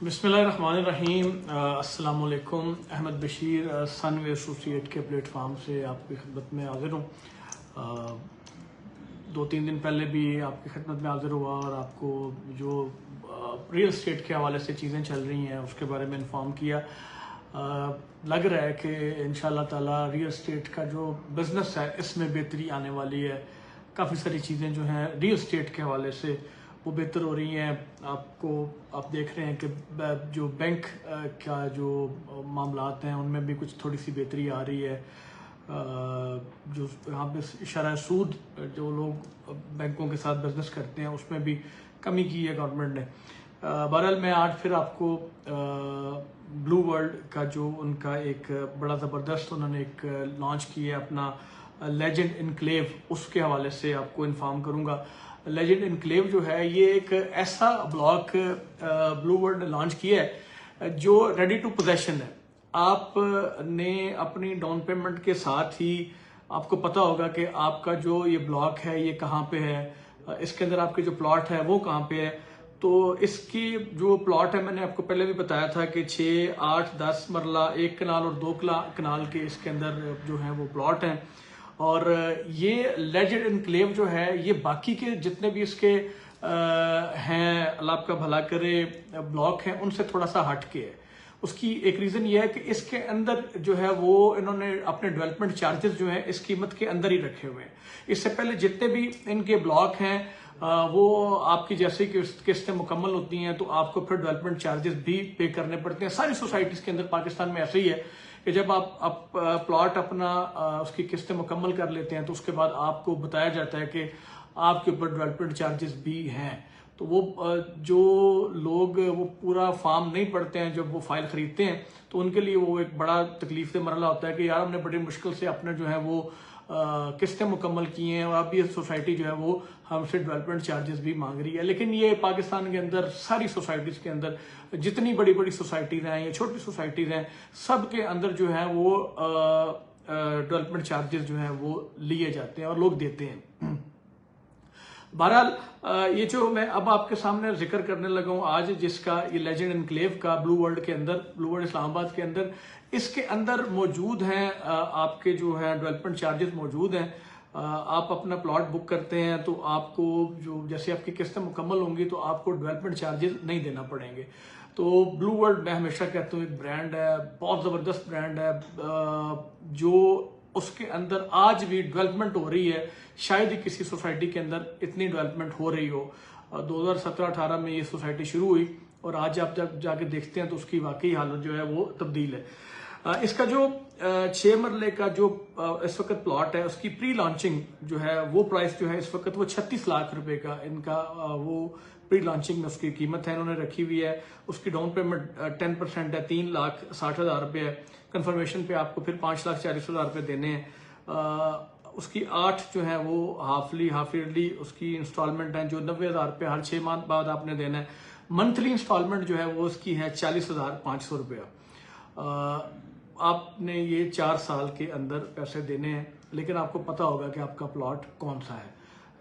बिस्मिल्लाहिर्रहमानिर्रहीम। अस्सलाम वालेकुम। अहमद बशीर सनवे एसोसिएट के प्लेटफार्म से आपकी खिदमत में हाजिर हूँ। 2-3 दिन पहले भी आपकी खिदमत में हाजिर हुआ और आपको जो रियल एस्टेट के हवाले से चीज़ें चल रही हैं उसके बारे में इन्फॉर्म किया। लग रहा है कि इंशाअल्लाह ताला रियल एस्टेट का जो बिज़नेस है इसमें बेहतरी आने वाली है। काफ़ी सारी चीज़ें जो हैं रियल एस्टेट के हवाले से वो बेहतर हो रही हैं। आप देख रहे हैं कि जो बैंक का जो मामलात हैं उनमें भी कुछ थोड़ी सी बेहतरी आ रही है। जो यहाँ पे शरह सूद जो लोग बैंकों के साथ बिजनेस करते हैं उसमें भी कमी की है गवर्नमेंट ने। बहरहाल मैं आज फिर आपको ब्लू वर्ल्ड का जो उनका एक बड़ा ज़बरदस्त उन्होंने एक लॉन्च किया है अपना लेजेंड इनक्लेव, उसके हवाले से आपको इन्फॉर्म करूँगा। लेजेंड इनक्लेव जो है ये एक ऐसा ब्लॉक ब्लू वर्ल्ड ने लॉन्च किया है जो रेडी टू पोजेशन है। आपने अपनी डाउन पेमेंट के साथ ही आपको पता होगा कि आपका जो ये ब्लॉक है ये कहाँ पे है, इसके अंदर आपके जो प्लॉट है वो कहाँ पे है। तो इसकी जो प्लॉट है मैंने आपको पहले भी बताया था कि 6, 8, 10 मरला, 1 कनाल और 2 कनाल के इसके अंदर जो है वो प्लॉट हैं। और ये लेजेंड इनक्लेव जो है ये बाकी के जितने भी इसके हैं, अल्लाह आपका भला करे, ब्लॉक हैं उनसे थोड़ा सा हट के है। उसकी एक रीज़न ये है कि इसके अंदर जो है वो इन्होंने अपने डेवलपमेंट चार्जेस जो है इस कीमत के अंदर ही रखे हुए हैं। इससे पहले जितने भी इनके ब्लॉक हैं वो आपकी जैसे कि किस्तें मुकम्मल होती हैं तो आपको फिर डेवलपमेंट चार्जेस भी पे करने पड़ते हैं। सारी सोसाइटीज़ के अंदर पाकिस्तान में ऐसे ही है कि जब आप प्लॉट अपना उसकी किस्तें मुकम्मल कर लेते हैं तो उसके बाद आपको बताया जाता है कि आपके ऊपर डेवलपमेंट चार्जेस भी हैं। तो वो जो लोग वो पूरा फॉर्म नहीं पढ़ते हैं जब वो फाइल खरीदते हैं तो उनके लिए वो एक बड़ा तकलीफ दे मरला होता है कि यार हमने बड़ी मुश्किल से अपने जो है वो किस्तें मुकम्मल की हैं और अब ये सोसाइटी जो है वो हमसे डेवलपमेंट चार्जेस भी मांग रही है। लेकिन ये पाकिस्तान के अंदर सारी सोसाइटीज़ के अंदर जितनी बड़ी बड़ी सोसाइटीज़ हैं या छोटी सोसाइटीज़ हैं सब के अंदर जो है वो डेवलपमेंट चार्जेस जो हैं वो लिए जाते हैं और लोग देते हैं। बहरहाल ये जो मैं अब आपके सामने जिक्र करने लगा हूँ आज, जिसका ये लेजेंड इनक्लेव का ब्लू वर्ल्ड के अंदर, ब्लू वर्ल्ड इस्लामाबाद के अंदर, इसके अंदर मौजूद हैं आपके जो है डेवलपमेंट चार्जेस मौजूद हैं। आप अपना प्लॉट बुक करते हैं तो आपको जो जैसे आपकी किस्तें मुकम्मल होंगी तो आपको डेवलपमेंट चार्जेस नहीं देना पड़ेंगे। तो ब्लू वर्ल्ड मैं हमेशा कहता हूँ एक ब्रांड है, बहुत ज़बरदस्त ब्रांड है, जो उसके अंदर आज भी डेवलपमेंट हो रही है। शायद ही किसी सोसाइटी के अंदर इतनी डेवलपमेंट हो रही हो। 2017-18 में ये सोसाइटी शुरू हुई और आज आप जब जाके देखते हैं तो उसकी वाकई हालत जो है वो तब्दील है। इसका जो 6 मरले का जो इस वक्त प्लॉट है उसकी प्री लॉन्चिंग जो है वो प्राइस जो है इस वक्त वो 36 लाख रुपए का इनका वो प्री लॉन्चिंग में उसकी कीमत है इन्होंने रखी हुई है। उसकी डाउन पेमेंट 10% है, 3,60,000 रुपये है। कंफर्मेशन पे आपको फिर 5,40,000 रुपये देने हैं। उसकी 8 जो है वो हाफ ईयरली उसकी इंस्टॉलमेंट है जो 90,000 रुपये हर 6 माह बाद आपने देना है। मंथली इंस्टॉलमेंट जो है वो उसकी है 40,500 रुपया। आपने ये 4 साल के अंदर पैसे देने हैं, लेकिन आपको पता होगा कि आपका प्लॉट कौन सा है।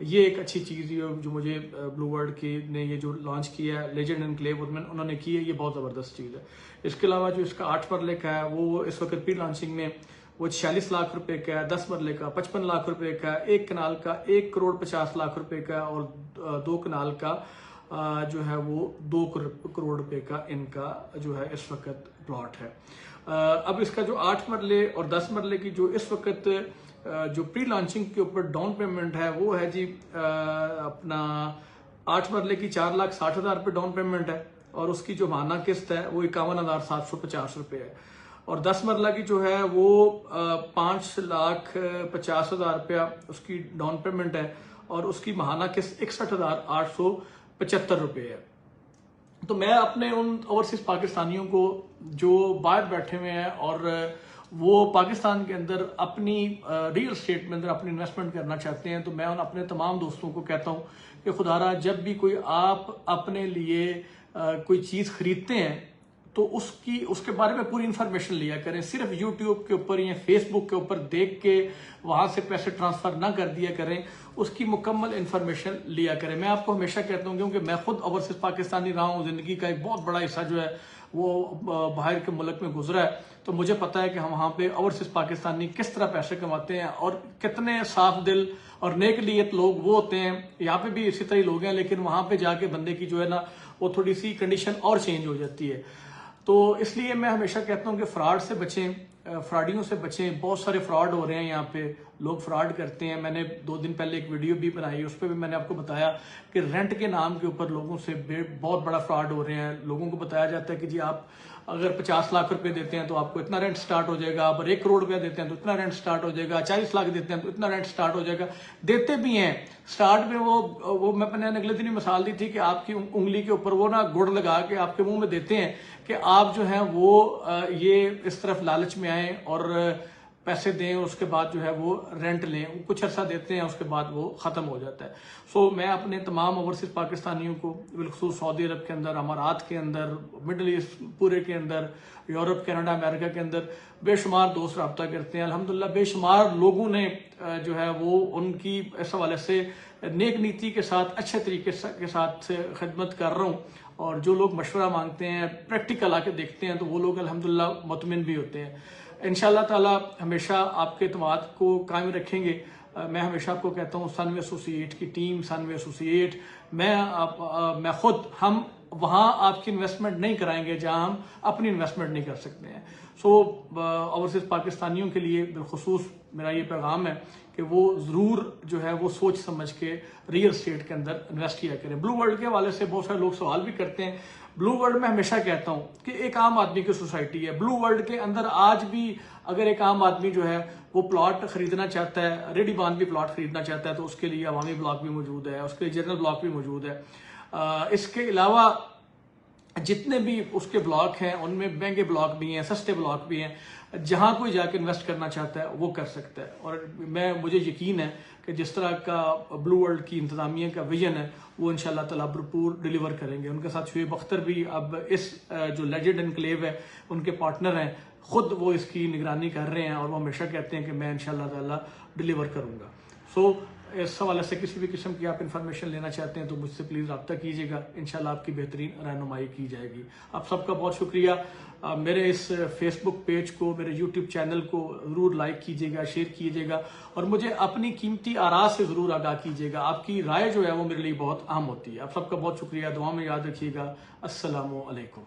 ये एक अच्छी चीज़ जो मुझे ब्लू वर्ल्ड की ने ये जो लॉन्च किया है लेजेंड इनक्लेव उन्होंने की है, ये बहुत ज़बरदस्त चीज़ है। इसके अलावा जो इसका 8 मरले का है वो इस वक्त प्री लॉन्चिंग में वो 46 लाख रुपए का है, 10 मरले का 55 लाख रुपए का, 1 कनाल का 1,50,00,000 रुपए का और 2 कनाल का जो है वो 2 करोड़ रुपए का इनका जो है इस वक्त प्लॉट है। अब इसका जो 8 मरले और 10 मरले की जो इस वक्त जो प्री लॉन्चिंग के ऊपर डाउन पेमेंट है वो है जी अपना 8 मरले की 4,60,000 रुपये डाउन पेमेंट है और उसकी जो माना किस्त है वो 51,750 रुपये है। और 10 मरला की जो है वो 5,50,000 रुपया उसकी डाउन पेमेंट है और उसकी महाना किस्त 61,875 रुपये है। तो मैं अपने उन ओवरसीज पाकिस्तानियों को जो बाहर बैठे हुए हैं और वो पाकिस्तान के अंदर अपनी रियल एस्टेट में अंदर अपनी इन्वेस्टमेंट करना चाहते हैं, तो मैं उन अपने तमाम दोस्तों को कहता हूँ कि खुदारा जब भी कोई आप अपने लिए कोई चीज़ खरीदते हैं तो उसके बारे में पूरी इंफॉर्मेशन लिया करें। सिर्फ यूट्यूब के ऊपर या फेसबुक के ऊपर देख के वहां से पैसे ट्रांसफर ना कर दिया करें, उसकी मुकम्मल इंफॉर्मेशन लिया करें। मैं आपको हमेशा कहता हूँ, क्योंकि मैं खुद ओवरसीज पाकिस्तानी रहा हूँ, जिंदगी का एक बहुत बड़ा हिस्सा जो है वो बाहर के मुल्क में गुजरा है, तो मुझे पता है कि हम वहाँ पे ओवरसीज पाकिस्तानी किस तरह पैसे कमाते हैं और कितने साफ दिल और नेक नीयत लोग वो होते हैं। यहाँ पे भी इसी तरह लोग हैं, लेकिन वहां पे जाके बंदे की जो है ना वो थोड़ी सी कंडीशन और चेंज हो जाती है। तो इसलिए मैं हमेशा कहता हूँ कि फ्रॉड से बचें, फ्रॉडियों से बचें। बहुत सारे फ्रॉड हो रहे हैं यहाँ पे, लोग फ्रॉड करते हैं। मैंने 2 दिन पहले एक वीडियो भी बनाई, उस पर भी मैंने आपको बताया कि रेंट के नाम के ऊपर लोगों से बहुत बड़ा फ्रॉड हो रहे हैं। लोगों को बताया जाता है कि जी आप अगर 50 लाख रुपए देते हैं तो आपको इतना रेंट स्टार्ट हो जाएगा, आप 1 करोड़ रुपया देते हैं तो इतना रेंट स्टार्ट हो जाएगा, 40 लाख देते हैं तो इतना रेंट स्टार्ट हो जाएगा। देते भी हैं स्टार्ट में वो मैंने अगले दिन ही मिसाल दी थी कि आपकी उंगली के ऊपर वो ना गुड़ लगा के आपके मुंह में देते हैं कि आप जो है वो ये इस तरफ लालच में आए और पैसे दें, उसके बाद जो है वो रेंट लें। कुछ अर्सा देते हैं, उसके बाद वो ख़त्म हो जाता है। सो मैं अपने तमाम ओवरसीज पाकिस्तानियों को बिलखुसूस सऊदी अरब के अंदर, अमारात के अंदर, मिडल ईस्ट पूरे के अंदर, यूरोप, कनाडा, अमेरिका के अंदर बेशुमार दोस्त रब्ता करते हैं। अल्हम्दुलिल्लाह बेशुमार लोगों ने जो है वो उनकी इस हवाले से नेक नीति के साथ, अच्छे तरीके के साथ खिदमत कर रहा हूँ। और जो लोग मशवरा मांगते हैं, प्रैक्टिकल आके देखते हैं, तो वो लोग अल्हम्दुलिल्लाह मुतमिन भी होते हैं। इंशाअल्लाह ताला हमेशा आपके एतमाद को कायम रखेंगे। मैं हमेशा आपको कहता हूँ सनवे एसोसिएट की टीम, सनवे एसोसिएट, मैं खुद, हम वहाँ आपकी इन्वेस्टमेंट नहीं कराएंगे जहाँ हम अपनी इन्वेस्टमेंट नहीं कर सकते हैं। सो ओवरसीज पाकिस्तानियों के लिए बिलखुसूस मेरा ये पैगाम है कि वो ज़रूर जो है वो सोच समझ के रियल एस्टेट के अंदर इन्वेस्ट किया करें। ब्लू वर्ल्ड के हवाले से बहुत सारे लोग सवाल भी करते हैं। ब्लू वर्ल्ड में हमेशा कहता हूँ कि एक आम आदमी की सोसाइटी है। ब्लू वर्ल्ड के अंदर आज भी अगर एक आम आदमी जो है वो प्लॉट खरीदना चाहता है, रेडी बांध भी प्लॉट खरीदना चाहता है, तो उसके लिए अवामी ब्लॉक भी मौजूद है, उसके लिए जनरल ब्लॉक भी मौजूद है। इसके अलावा जितने भी उसके ब्लॉक हैं उनमें महंगे ब्लॉक भी हैं, सस्ते ब्लॉक भी हैं। जहां कोई जाके इन्वेस्ट करना चाहता है वो कर सकता है। और मुझे यकीन है कि जिस तरह का ब्लू वर्ल्ड की इंतजामिया का विजन है वो इंशाल्लाह ताला भरपूर डिलीवर करेंगे। उनके साथ शुएब अख्तर भी अब इस जो लेजेंड एनक्लेव है उनके पार्टनर हैं, खुद वो इसकी निगरानी कर रहे हैं और वो हमेशा कहते हैं कि मैं इंशाल्लाह ताला डिलीवर करूंगा। सो इस हवाले से किसी भी किस्म की आप इन्फॉर्मेशन लेना चाहते हैं तो मुझसे प्लीज़ रब्ता कीजिएगा। इंशाल्लाह आपकी बेहतरीन रहनुमाई की जाएगी। आप सबका बहुत शुक्रिया। मेरे इस फेसबुक पेज को, मेरे यूट्यूब चैनल को ज़रूर लाइक कीजिएगा, शेयर कीजिएगा और मुझे अपनी कीमती आरा से ज़रूर आगाह कीजिएगा। आपकी राय जो है वो मेरे लिए बहुत अहम होती है। आप सबका बहुत शुक्रिया। दुआ में याद रखिएगा। अस्सलामु अलैकुम।